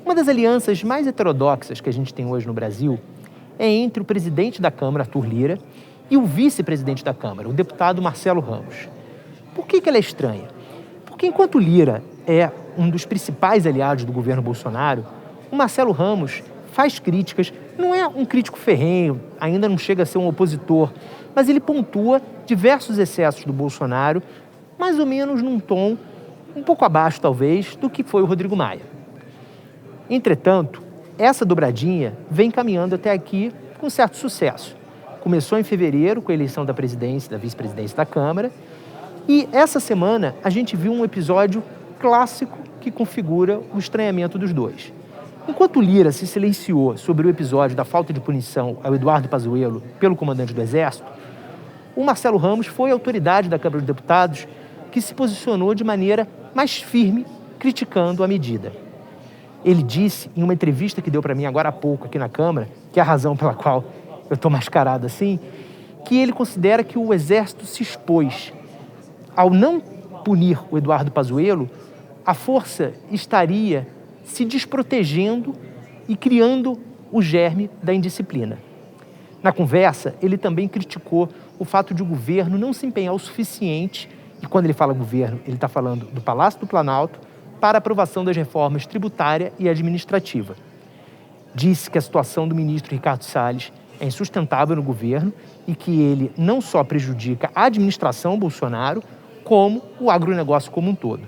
Uma das alianças mais heterodoxas que a gente tem hoje no Brasil é entre o presidente da Câmara, Arthur Lira, e o vice-presidente da Câmara, o deputado Marcelo Ramos. Por que ela é estranha? Porque enquanto Lira é um dos principais aliados do governo Bolsonaro, o Marcelo Ramos faz críticas, não é um crítico ferrenho, ainda não chega a ser um opositor, mas ele pontua diversos excessos do Bolsonaro, mais ou menos num tom um pouco abaixo, talvez, do que foi o Rodrigo Maia. Entretanto, essa dobradinha vem caminhando até aqui com certo sucesso. Começou em fevereiro com a eleição da presidência, da vice-presidência da Câmara, e essa semana a gente viu um episódio clássico que configura o estranhamento dos dois. Enquanto Lira se silenciou sobre o episódio da falta de punição ao Eduardo Pazuello pelo comandante do Exército, o Marcelo Ramos foi a autoridade da Câmara dos Deputados que se posicionou de maneira mais firme, criticando a medida. Ele disse, em uma entrevista que deu para mim agora há pouco aqui na Câmara, que é a razão pela qual eu estou mascarado assim, que ele considera que o Exército se expôs. Ao não punir o Eduardo Pazuello, a força estaria se desprotegendo e criando o germe da indisciplina. Na conversa, ele também criticou o fato de o governo não se empenhar o suficiente, e quando ele fala governo, ele está falando do Palácio do Planalto, para a aprovação das reformas tributária e administrativa. Disse que a situação do ministro Ricardo Salles é insustentável no governo e que ele não só prejudica a administração Bolsonaro, como o agronegócio como um todo.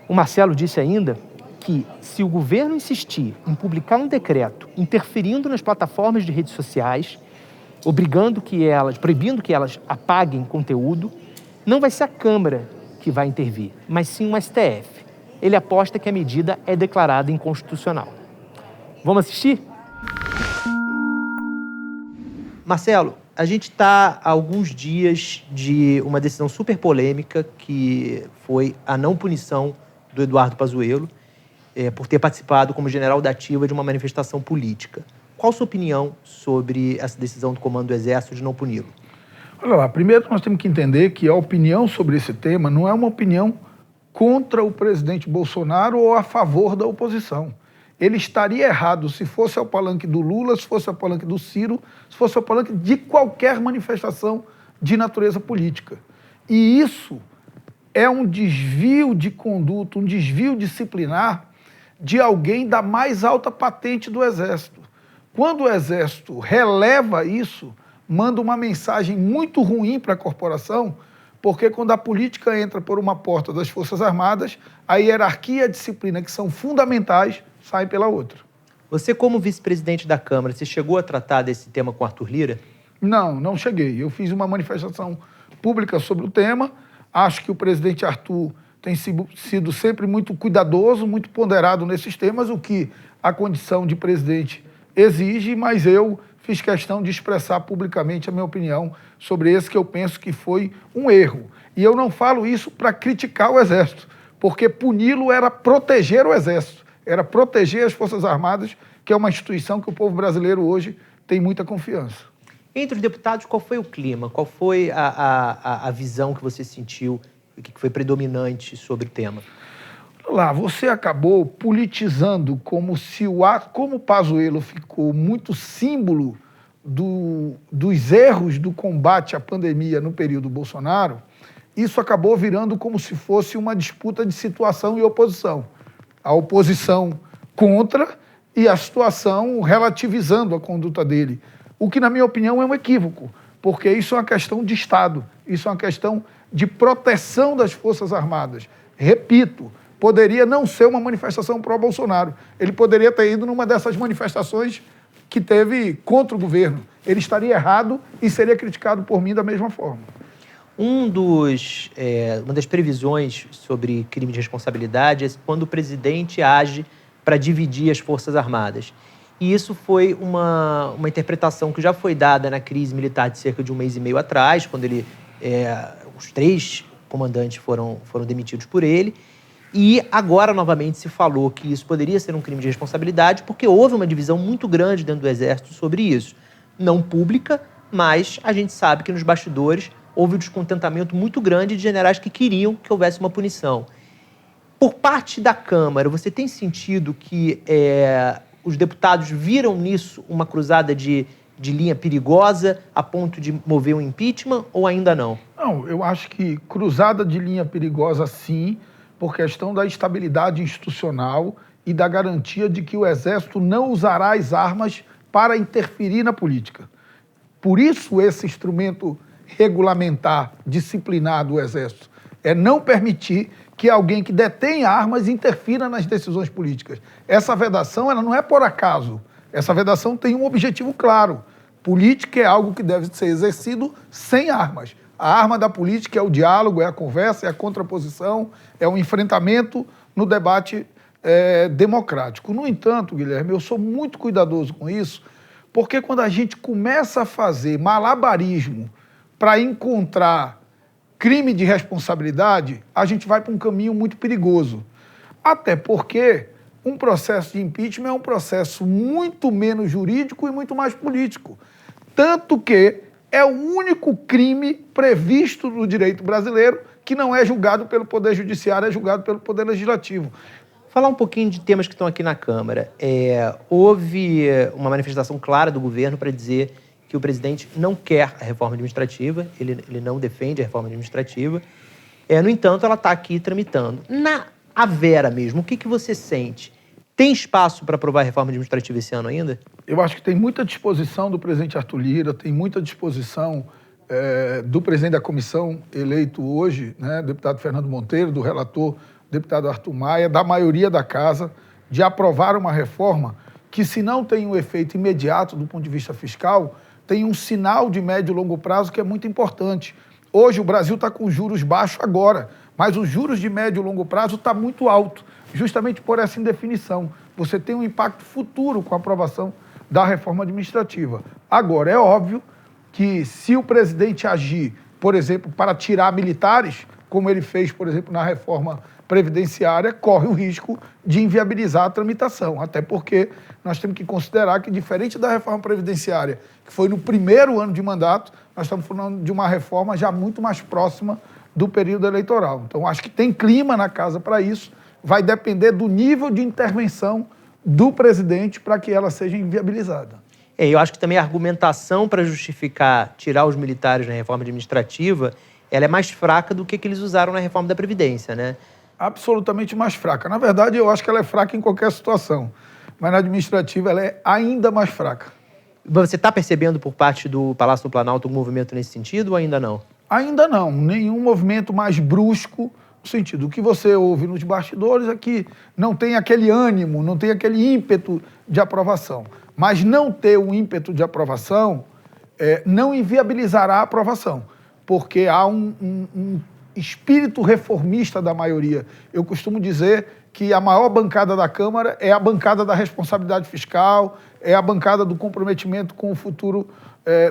O Marcelo disse ainda que, se o governo insistir em publicar um decreto interferindo nas plataformas de redes sociais, proibindo que elas apaguem conteúdo, não vai ser a Câmara que vai intervir, mas sim o STF. Ele aposta que a medida é declarada inconstitucional. Vamos assistir? Marcelo, a gente está há alguns dias de uma decisão super polêmica que foi a não punição do Eduardo Pazuello por ter participado como general da ativa de uma manifestação política. Qual a sua opinião sobre essa decisão do Comando do Exército de não puni-lo? Olha lá, primeiro nós temos que entender que a opinião sobre esse tema não é uma opinião contra o presidente Bolsonaro ou a favor da oposição. Ele estaria errado se fosse ao palanque do Lula, se fosse ao palanque do Ciro, se fosse ao palanque de qualquer manifestação de natureza política. E isso é um desvio de conduta, um desvio disciplinar de alguém da mais alta patente do Exército. Quando o Exército releva isso, manda uma mensagem muito ruim para a corporação, porque quando a política entra por uma porta das Forças Armadas, a hierarquia e a disciplina, que são fundamentais, saem pela outra. Você, como vice-presidente da Câmara, você chegou a tratar desse tema com Arthur Lira? Não cheguei. Eu fiz uma manifestação pública sobre o tema. Acho que o presidente Arthur tem sido sempre muito cuidadoso, muito ponderado nesses temas, o que a condição de presidente exige, mas eu fiz questão de expressar publicamente a minha opinião sobre esse que eu penso que foi um erro. E eu não falo isso para criticar o Exército, porque puni-lo era proteger o Exército, era proteger as Forças Armadas, que é uma instituição que o povo brasileiro hoje tem muita confiança. Entre os deputados, qual foi o clima? Qual foi a visão que você sentiu, que foi predominante sobre o tema? Lá, você acabou politizando como se como o Pazuello ficou muito símbolo dos erros do combate à pandemia no período Bolsonaro, isso acabou virando como se fosse uma disputa de situação e oposição. A oposição contra e a situação relativizando a conduta dele. O que, na minha opinião, é um equívoco, porque isso é uma questão de Estado, isso é uma questão de proteção das Forças Armadas. Repito, poderia não ser uma manifestação pró-Bolsonaro. Ele poderia ter ido numa dessas manifestações que teve contra o governo. Ele estaria errado e seria criticado por mim da mesma forma. Uma das previsões sobre crime de responsabilidade é quando o presidente age para dividir as Forças Armadas. E isso foi uma interpretação que já foi dada na crise militar de cerca de um mês e meio atrás, quando os 3 comandantes foram demitidos por ele. E agora, novamente, se falou que isso poderia ser um crime de responsabilidade porque houve uma divisão muito grande dentro do Exército sobre isso. Não pública, mas a gente sabe que nos bastidores houve um descontentamento muito grande de generais que queriam que houvesse uma punição. Por parte da Câmara, você tem sentido que os deputados viram nisso uma cruzada de linha perigosa a ponto de mover um impeachment ou ainda não? Não, eu acho que cruzada de linha perigosa, sim, por questão da estabilidade institucional e da garantia de que o Exército não usará as armas para interferir na política. Por isso, esse instrumento regulamentar, disciplinar do Exército, é não permitir que alguém que detém armas interfira nas decisões políticas. Essa vedação, ela não é por acaso. Essa vedação tem um objetivo claro. Política é algo que deve ser exercido sem armas. A arma da política é o diálogo, é a conversa, é a contraposição, é o enfrentamento no debate democrático. No entanto, Guilherme, eu sou muito cuidadoso com isso, porque quando a gente começa a fazer malabarismo para encontrar crime de responsabilidade, a gente vai para um caminho muito perigoso. Até porque um processo de impeachment é um processo muito menos jurídico e muito mais político. Tanto que é o único crime previsto no direito brasileiro que não é julgado pelo Poder Judiciário, é julgado pelo Poder Legislativo. Falar um pouquinho de temas que estão aqui na Câmara. Houve uma manifestação clara do governo para dizer que o presidente não quer a reforma administrativa, ele não defende a reforma administrativa. No entanto, ela está aqui tramitando. A Vera mesmo, o que você sente? Tem espaço para aprovar a reforma administrativa esse ano ainda? Eu acho que tem muita disposição do presidente Arthur Lira, tem muita disposição do presidente da comissão eleito hoje, né, deputado Fernando Monteiro, do relator, deputado Arthur Maia, da maioria da casa, de aprovar uma reforma que, se não tem um efeito imediato do ponto de vista fiscal, tem um sinal de médio e longo prazo que é muito importante. Hoje o Brasil está com juros baixos agora, mas os juros de médio e longo prazo está muito alto, justamente por essa indefinição. Você tem um impacto futuro com a aprovação da reforma administrativa. Agora, é óbvio que se o presidente agir, por exemplo, para tirar militares, como ele fez, por exemplo, na reforma previdenciária, corre o risco de inviabilizar a tramitação, até porque nós temos que considerar que, diferente da reforma previdenciária, que foi no primeiro ano de mandato, nós estamos falando de uma reforma já muito mais próxima do período eleitoral. Então, acho que tem clima na casa para isso, vai depender do nível de intervenção do presidente para que ela seja inviabilizada. Eu acho que também a argumentação para justificar tirar os militares na reforma administrativa, ela é mais fraca do que eles usaram na reforma da Previdência, né? Absolutamente mais fraca. Na verdade, eu acho que ela é fraca em qualquer situação, mas na administrativa ela é ainda mais fraca. Você está percebendo por parte do Palácio do Planalto um movimento nesse sentido ou ainda não? Ainda não. Nenhum movimento mais brusco no sentido. O que você ouve nos bastidores é que não tem aquele ânimo, não tem aquele ímpeto de aprovação. Mas não ter um ímpeto de aprovação não inviabilizará a aprovação, porque há um espírito reformista da maioria. Eu costumo dizer que a maior bancada da Câmara é a bancada da responsabilidade fiscal, é a bancada do comprometimento com o futuro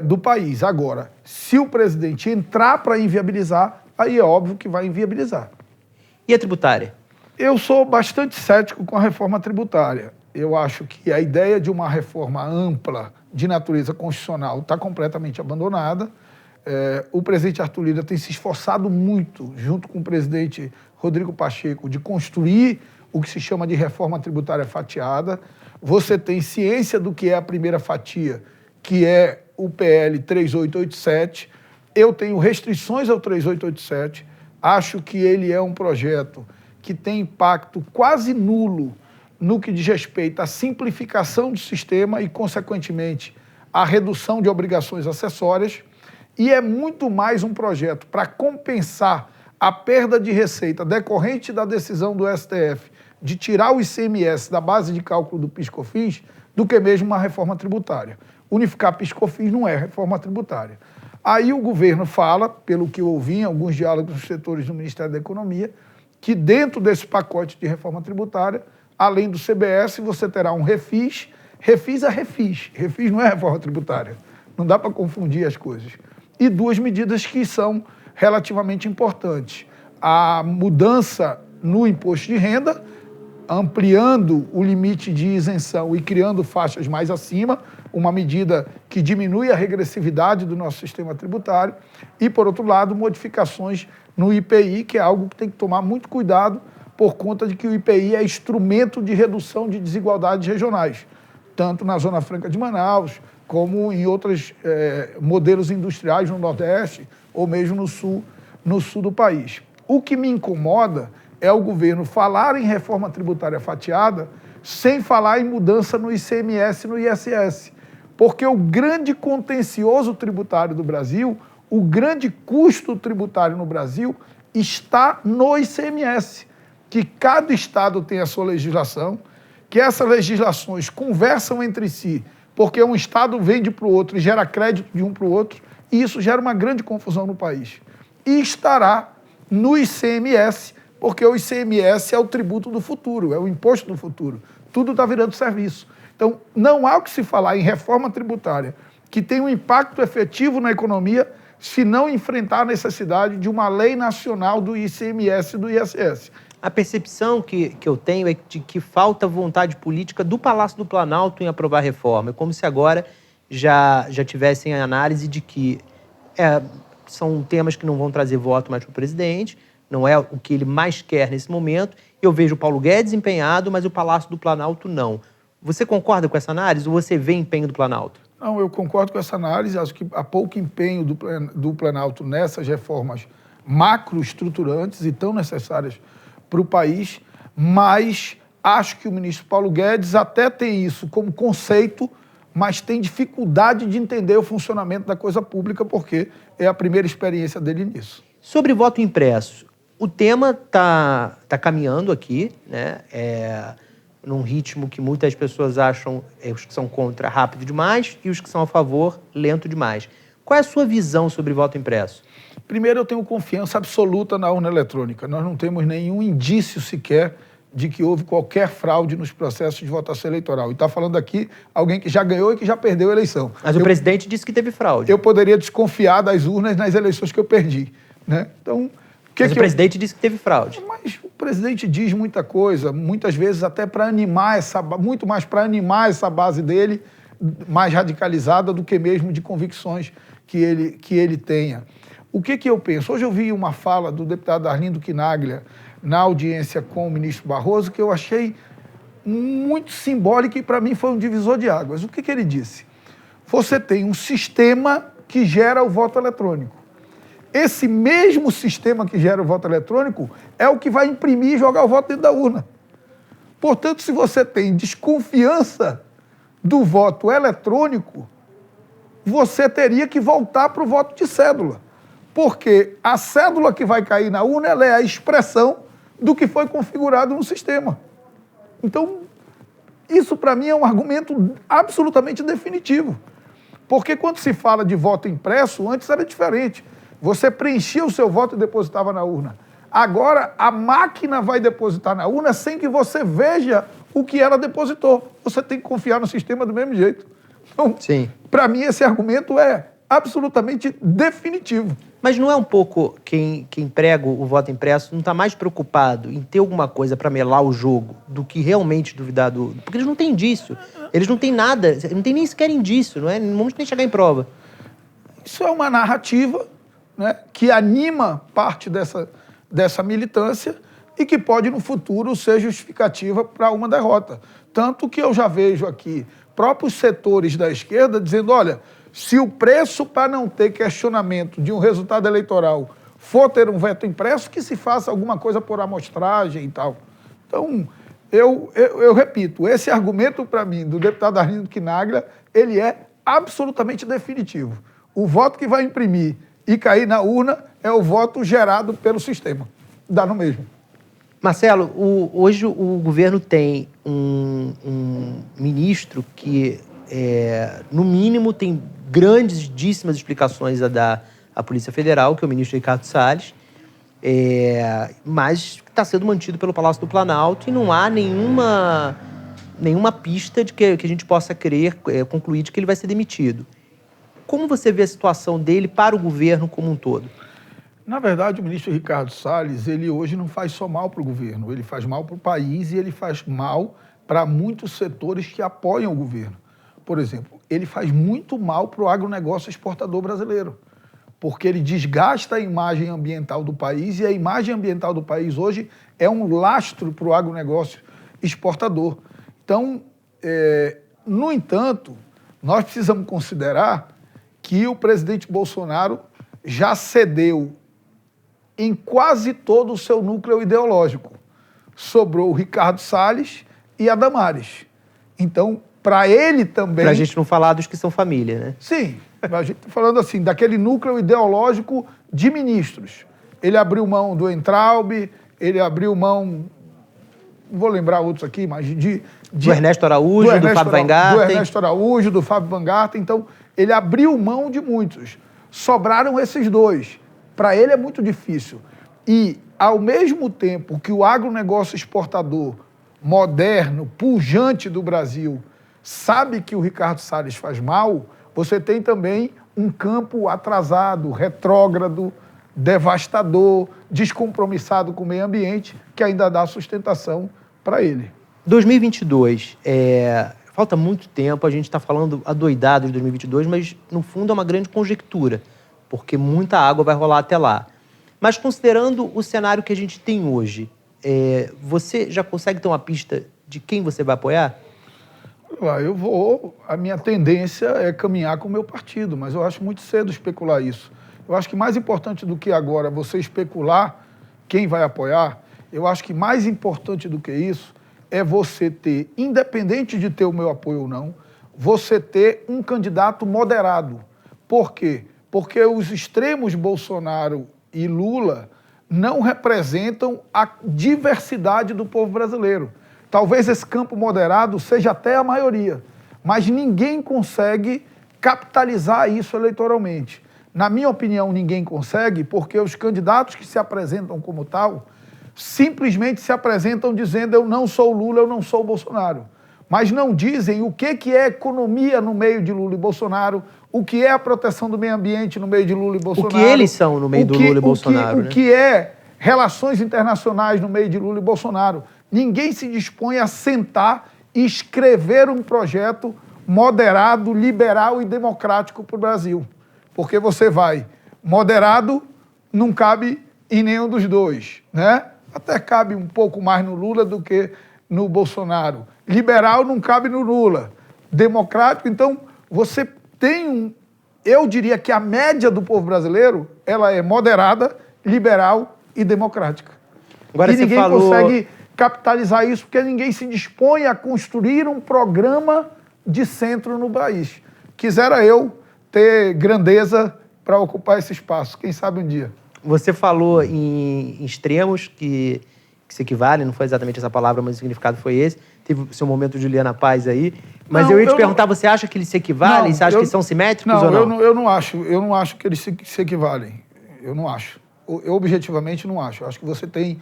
do país. Agora, se o presidente entrar para inviabilizar, aí é óbvio que vai inviabilizar. E a tributária? Eu sou bastante cético com a reforma tributária. Eu acho que a ideia de uma reforma ampla de natureza constitucional está completamente abandonada. O presidente Arthur Lira tem se esforçado muito, junto com o presidente Rodrigo Pacheco, de construir o que se chama de reforma tributária fatiada. Você tem ciência do que é a primeira fatia, que é o PL 3887. Eu tenho restrições ao 3887. Acho que ele é um projeto que tem impacto quase nulo no que diz respeito à simplificação do sistema e, consequentemente, à redução de obrigações acessórias. E é muito mais um projeto para compensar a perda de receita decorrente da decisão do STF de tirar o ICMS da base de cálculo do PIS/COFINS do que mesmo uma reforma tributária. Unificar PIS/COFINS não é reforma tributária. Aí o governo fala, pelo que eu ouvi em alguns diálogos dos setores do Ministério da Economia, que dentro desse pacote de reforma tributária, além do CBS, você terá um refis. Refis é refis. Refis não é reforma tributária. Não dá para confundir as coisas. E duas medidas que são relativamente importantes. A mudança no imposto de renda, ampliando o limite de isenção e criando faixas mais acima, uma medida que diminui a regressividade do nosso sistema tributário, e, por outro lado, modificações no IPI, que é algo que tem que tomar muito cuidado por conta de que o IPI é instrumento de redução de desigualdades regionais, tanto na Zona Franca de Manaus, como em outros modelos industriais no Nordeste ou mesmo no sul do país. O que me incomoda é o governo falar em reforma tributária fatiada sem falar em mudança no ICMS e no ISS. Porque o grande contencioso tributário do Brasil, o grande custo tributário no Brasil está no ICMS, que cada estado tem a sua legislação, que essas legislações conversam entre si, porque um estado vende para o outro e gera crédito de um para o outro, e isso gera uma grande confusão no país. E estará no ICMS, porque o ICMS é o tributo do futuro, é o imposto do futuro. Tudo está virando serviço. Então, não há o que se falar em reforma tributária que tem um impacto efetivo na economia se não enfrentar a necessidade de uma lei nacional do ICMS e do ISS. A percepção que eu tenho é de que falta vontade política do Palácio do Planalto em aprovar a reforma. É como se agora já tivessem a análise de que são temas que não vão trazer voto mais para o presidente, não é o que ele mais quer nesse momento. Eu vejo o Paulo Guedes empenhado, mas o Palácio do Planalto não. Você concorda com essa análise ou você vê empenho do Planalto? Não, eu concordo com essa análise. Acho que há pouco empenho do Planalto nessas reformas macroestruturantes e tão necessárias para o país, mas acho que o ministro Paulo Guedes até tem isso como conceito, mas tem dificuldade de entender o funcionamento da coisa pública, porque é a primeira experiência dele nisso. Sobre voto impresso, o tema está caminhando aqui, né? Num ritmo que muitas pessoas acham, os que são contra, rápido demais, e os que são a favor, lento demais. Qual é a sua visão sobre voto impresso? Primeiro, eu tenho confiança absoluta na urna eletrônica. Nós não temos nenhum indício sequer de que houve qualquer fraude nos processos de votação eleitoral. E está falando aqui alguém que já ganhou e que já perdeu a eleição. Mas o presidente disse que teve fraude. Eu poderia desconfiar das urnas nas eleições que eu perdi, né? Então, o presidente disse que teve fraude. Mas o presidente diz muita coisa, muitas vezes até para animar muito mais para animar essa base dele, mais radicalizada do que mesmo de convicções que ele tenha. O que eu penso? Hoje eu vi uma fala do deputado Arlindo Quinaglia na audiência com o ministro Barroso que eu achei muito simbólica e para mim foi um divisor de águas. O que ele disse? Você tem um sistema que gera o voto eletrônico. Esse mesmo sistema que gera o voto eletrônico é o que vai imprimir e jogar o voto dentro da urna. Portanto, se você tem desconfiança do voto eletrônico, você teria que voltar para o voto de cédula. Porque a cédula que vai cair na urna ela é a expressão do que foi configurado no sistema. Então, isso para mim é um argumento absolutamente definitivo. Porque quando se fala de voto impresso, antes era diferente. Você preenchia o seu voto e depositava na urna. Agora, a máquina vai depositar na urna sem que você veja o que ela depositou. Você tem que confiar no sistema do mesmo jeito. Então, para mim, esse argumento é absolutamente definitivo. Mas não é um pouco quem prega o voto impresso não está mais preocupado em ter alguma coisa para melar o jogo do que realmente duvidar do... Porque eles não têm indício. Eles não têm nada, não tem nem sequer indício, não vamos nem chegar em prova. Isso é uma narrativa, né, que anima parte dessa militância e que pode, no futuro, ser justificativa para uma derrota. Tanto que eu já vejo aqui próprios setores da esquerda dizendo, olha, se o preço para não ter questionamento de um resultado eleitoral for ter um veto impresso, que se faça alguma coisa por amostragem e tal. Então, eu repito, esse argumento para mim do deputado Arlindo Quinaglia, ele é absolutamente definitivo. O voto que vai imprimir e cair na urna é o voto gerado pelo sistema. Dá no mesmo. Marcelo, hoje o governo tem um ministro que, no mínimo, tem grandíssimas explicações a dar à Polícia Federal, que é o ministro Ricardo Salles, mas está sendo mantido pelo Palácio do Planalto e não há nenhuma pista de que a gente possa concluir de que ele vai ser demitido. Como você vê a situação dele para o governo como um todo? Na verdade, o ministro Ricardo Salles, ele hoje não faz só mal para o governo, ele faz mal para o país e ele faz mal para muitos setores que apoiam o governo. Por exemplo, ele faz muito mal para o agronegócio exportador brasileiro, porque ele desgasta a imagem ambiental do país e a imagem ambiental do país hoje é um lastro para o agronegócio exportador. Então, no entanto, nós precisamos considerar que o presidente Bolsonaro já cedeu em quase todo o seu núcleo ideológico. Sobrou o Ricardo Salles e a Damares. Então, para ele também... Para a gente não falar dos que são família, né? Sim, a gente está falando assim, daquele núcleo ideológico de ministros. Ele abriu mão do Entraub, ele abriu mão, não vou lembrar outros aqui, mas do Ernesto Araújo, do Fábio Weingarten. Do Ernesto Araújo, do Fábio Weingarten. Então, ele abriu mão de muitos. Sobraram esses dois. Para ele é muito difícil. E, ao mesmo tempo que o agronegócio exportador moderno, pujante do Brasil, sabe que o Ricardo Salles faz mal, você tem também um campo atrasado, retrógrado, devastador, descompromissado com o meio ambiente, que ainda dá sustentação para ele. 2022, falta muito tempo, a gente está falando adoidado de 2022, mas no fundo é uma grande conjectura, porque muita água vai rolar até lá. Mas considerando o cenário que a gente tem hoje, você já consegue ter uma pista de quem você vai apoiar? A minha tendência é caminhar com o meu partido, mas eu acho muito cedo especular isso. Eu acho que mais importante do que agora você especular quem vai apoiar, eu acho que mais importante do que isso é você ter, independente de ter o meu apoio ou não, você ter um candidato moderado. Por quê? Porque os extremos Bolsonaro e Lula não representam a diversidade do povo brasileiro. Talvez esse campo moderado seja até a maioria, mas ninguém consegue capitalizar isso eleitoralmente. Na minha opinião, ninguém consegue, porque os candidatos que se apresentam como tal simplesmente se apresentam dizendo eu não sou Lula, eu não sou Bolsonaro. Mas não dizem o que é economia no meio de Lula e Bolsonaro, o que é a proteção do meio ambiente no meio de Lula e Bolsonaro. O que eles são no meio do Lula e Bolsonaro. O que é relações internacionais no meio de Lula e Bolsonaro. Ninguém se dispõe a sentar e escrever um projeto moderado, liberal e democrático para o Brasil. Porque você vai, moderado não cabe em nenhum dos dois, né? Até cabe um pouco mais no Lula do que no Bolsonaro. Liberal não cabe no Lula. Democrático, então, você tem eu diria que a média do povo brasileiro, ela é moderada, liberal e democrática. Agora e ninguém falou... consegue capitalizar isso porque ninguém se dispõe a construir um programa de centro no país. Quisera eu ter grandeza para ocupar esse espaço, quem sabe um dia. Você falou em extremos que se equivalem, não foi exatamente essa palavra, mas o significado foi esse. Teve o seu momento de Juliana Paz aí. Mas eu ia te perguntar, você acha que eles se equivalem? Você acha que são simétricos ou não? Eu não acho que eles se equivalem. Eu não acho. Eu objetivamente não acho. Eu acho que você tem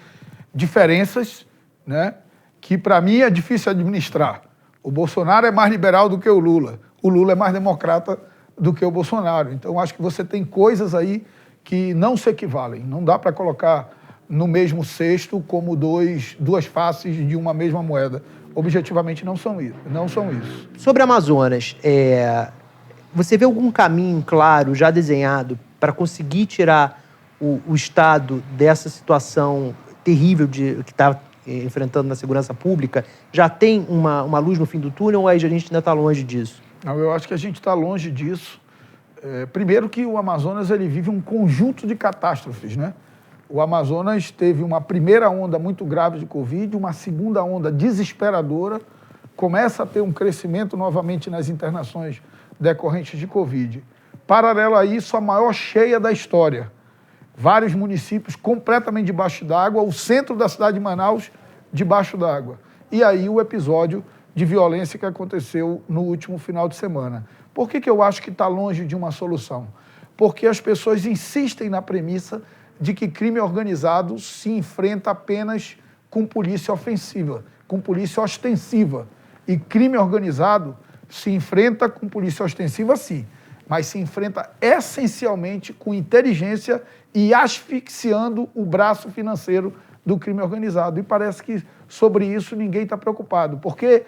diferenças, né, que para mim é difícil administrar. O Bolsonaro é mais liberal do que o Lula é mais democrata do que o Bolsonaro. Então, acho que você tem coisas aí que não se equivalem. Não dá para colocar no mesmo cesto como duas faces de uma mesma moeda. Objetivamente, não são isso. Sobre Amazonas, você vê algum caminho claro, já desenhado, para conseguir tirar o Estado dessa situação terrível que está enfrentando na segurança pública? Já tem uma luz no fim do túnel ou a gente ainda está longe disso? Não, eu acho que a gente está longe disso. Primeiro que o Amazonas ele vive um conjunto de catástrofes, né? O Amazonas teve uma primeira onda muito grave de Covid, uma segunda onda desesperadora, começa a ter um crescimento novamente nas internações decorrentes de Covid. Paralelo a isso, a maior cheia da história. Vários municípios completamente debaixo d'água, o centro da cidade de Manaus debaixo d'água. E aí o episódio de violência que aconteceu no último final de semana. Por que eu acho que está longe de uma solução? Porque as pessoas insistem na premissa de que crime organizado se enfrenta apenas com polícia ofensiva, com polícia ostensiva. E crime organizado se enfrenta com polícia ostensiva, sim, mas se enfrenta essencialmente com inteligência e asfixiando o braço financeiro do crime organizado. E parece que sobre isso ninguém está preocupado, porque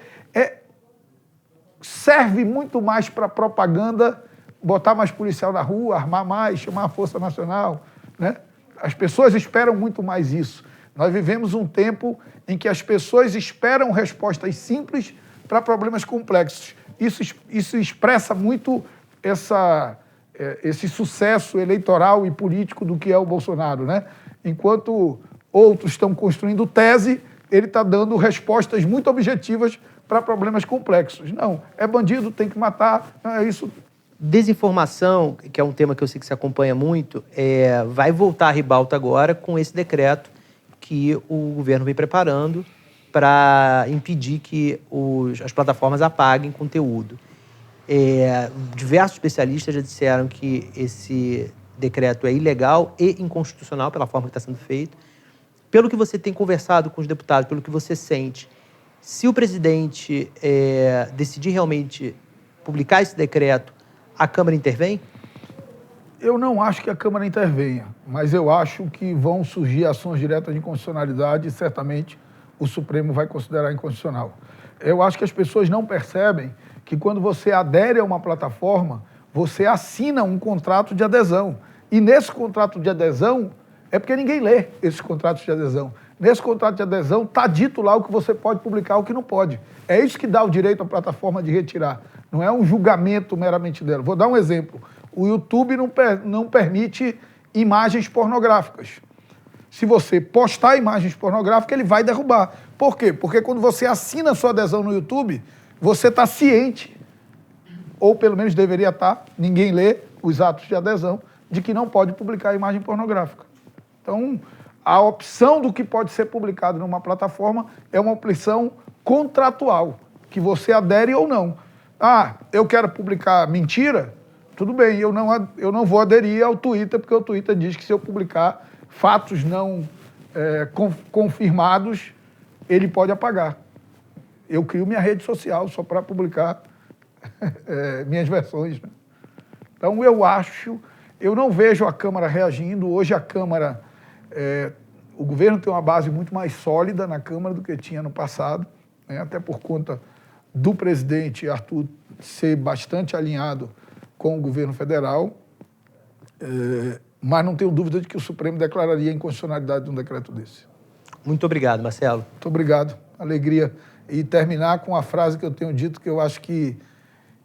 serve muito mais para propaganda botar mais policial na rua, armar mais, chamar a Força Nacional, né? As pessoas esperam muito mais isso. Nós vivemos um tempo em que as pessoas esperam respostas simples para problemas complexos. Isso expressa muito esse sucesso eleitoral e político do que é o Bolsonaro, né? Enquanto outros estão construindo tese, ele está dando respostas muito objetivas para problemas complexos. Não, é bandido, tem que matar, não é isso. Desinformação, que é um tema que eu sei que você acompanha muito, vai voltar à ribalta agora com esse decreto que o governo vem preparando para impedir que as plataformas apaguem conteúdo. Diversos especialistas já disseram que esse decreto é ilegal e inconstitucional pela forma que está sendo feito. Pelo que você tem conversado com os deputados, pelo que você sente, se o presidente decidir realmente publicar esse decreto, a Câmara intervém? Eu não acho que a Câmara intervenha, mas eu acho que vão surgir ações diretas de inconstitucionalidade e certamente o Supremo vai considerar inconstitucional. Eu acho que as pessoas não percebem que quando você adere a uma plataforma, você assina um contrato de adesão. E nesse contrato de adesão, é porque ninguém lê esses contratos de adesão. Nesse contrato de adesão está dito lá o que você pode publicar e o que não pode. É isso que dá o direito à plataforma de retirar. Não é um julgamento meramente dela. Vou dar um exemplo. O YouTube não permite imagens pornográficas. Se você postar imagens pornográficas, ele vai derrubar. Por quê? Porque quando você assina a sua adesão no YouTube, você está ciente, ou pelo menos deveria estar, ninguém lê os atos de adesão, de que não pode publicar imagem pornográfica. Então, a opção do que pode ser publicado numa plataforma é uma opção contratual, que você adere ou não. Ah, eu quero publicar mentira? Tudo bem, eu não vou aderir ao Twitter, porque o Twitter diz que se eu publicar fatos não confirmados, ele pode apagar. Eu crio minha rede social só para publicar minhas versões, né? Então, eu não vejo a Câmara reagindo. Hoje a Câmara, o governo tem uma base muito mais sólida na Câmara do que tinha no passado, né? Até por conta do presidente Arthur ser bastante alinhado com o governo federal, mas não tenho dúvida de que o Supremo declararia a inconstitucionalidade de um decreto desse. Muito obrigado, Marcelo. Muito obrigado. Alegria. E terminar com a frase que eu tenho dito, que eu acho que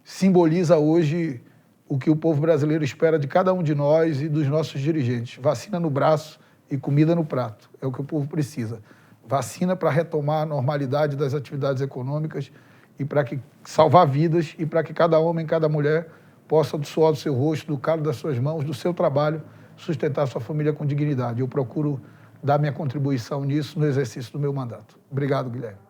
simboliza hoje o que o povo brasileiro espera de cada um de nós e dos nossos dirigentes. Vacina no braço e comida no prato. É o que o povo precisa. Vacina para retomar a normalidade das atividades econômicas e para salvar vidas e para que cada homem, cada mulher possa, do suor do seu rosto, do calo das suas mãos, do seu trabalho, sustentar sua família com dignidade. Eu procuro dar minha contribuição nisso no exercício do meu mandato. Obrigado, Guilherme.